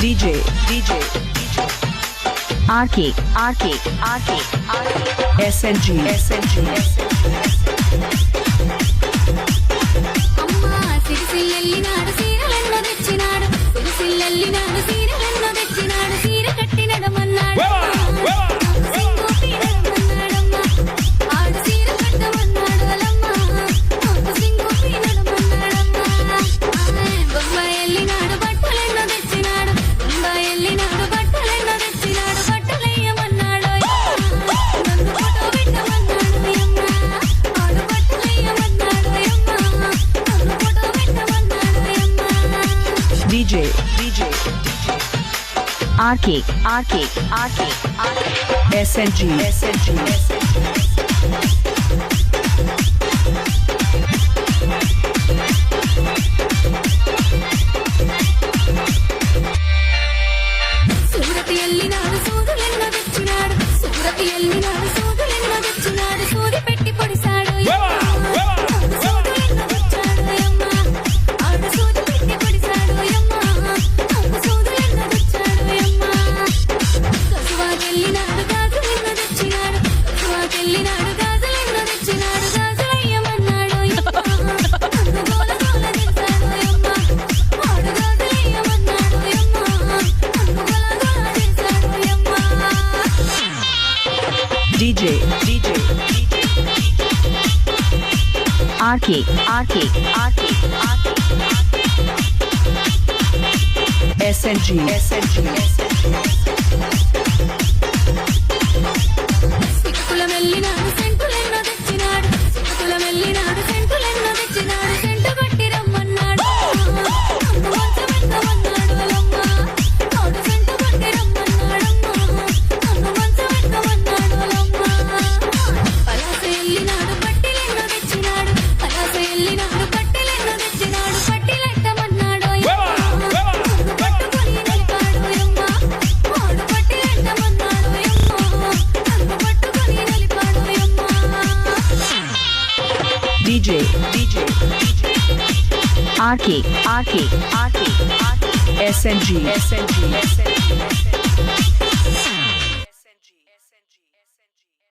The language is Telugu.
DJ RK SNG అమ్మా సిరిసిల్లెల్లినాడు సీరలెన్నో తెచ్చినాడు సిరిసిల్లెల్లినాడు సీరలెన్నో తెచ్చినాడు సీర కట్టినడమన్నాడు సింగు పీనడమన్నాడమ్మా ఆడు సీర కట్టమన్నాడు అలమ్మా సింగు పీనడమన్నాడమ్మా బొంబాయి ఎల్లినాడు బట్టలెన్నో తెచ్చినాడు బొంబాయి ఎల్లినాడు బట్టలెన్నో తెచ్చినాడు బట్టలెయ్యమన్నాడు నన్ను ఫోటో పెట్టమన్నాడు అమ్మా ఆడు బట్టలెయ్యమన్నాడు అమ్మా నన్ను ఫోటో పెట్టమన్నాడు అమ్మా DJ RK SNG సూరతి ఎల్లినాడు సూదులెన్నో తెచ్చినాడు సూరతి ఎల్లినాడు సూదులెన్నో తెచ్చినాడు సూది పెట్టి పొడిసాడు సూదులెన్నో తెచ్చాడు అమ్మా ఆడు సూది పెట్టి పొడిసాడు అమ్మా సూదులెన్నో తెచ్చాడు అమ్మా కసువాకెళ్ళినాడు గాజులెన్నో తెచ్చినాడు కసువాకెళ్ళినాడు గాజులెన్నో తెచ్చినాడు గాజులయ్యమన్నాడు నన్ను గోల గోల చేశాడు అమ్మా ఆడు గాజులయ్యమన్నాడు అమ్మా నన్ను గోల గోల చేశాడు అమ్మా DJ RK SNG సిక్కుల మెల్లినాడు సెంటులెన్నో తెచ్చినాడు సిక్కుల మెల్లినాడు సెంటులెన్నో తెచ్చినాడు సెంటు కొట్టి రమ్మన్నాడు నన్ను మంచమెక్కమన్నాడు అలమ్మా తోడు సెంటు కొట్టి రమ్మన్నాడమ్మా నన్ను మంచమెక్కమన్నాడు అలమ్మా పలాస ఎల్లినాడు పట్టిలెన్నో తెచ్చినాడు పలాస ఎల్లినాడు పట్టిలెన్నో తెచ్చినాడు పట్టిలెట్టమన్నాడు నన్ను పట్టుకొని నిలిపాడు అమ్మా వాడు పట్టిలెట్టమన్నాడు అమ్మా నన్ను పట్టుకొని నిలిపాడు అమ్మా DJ RK SNG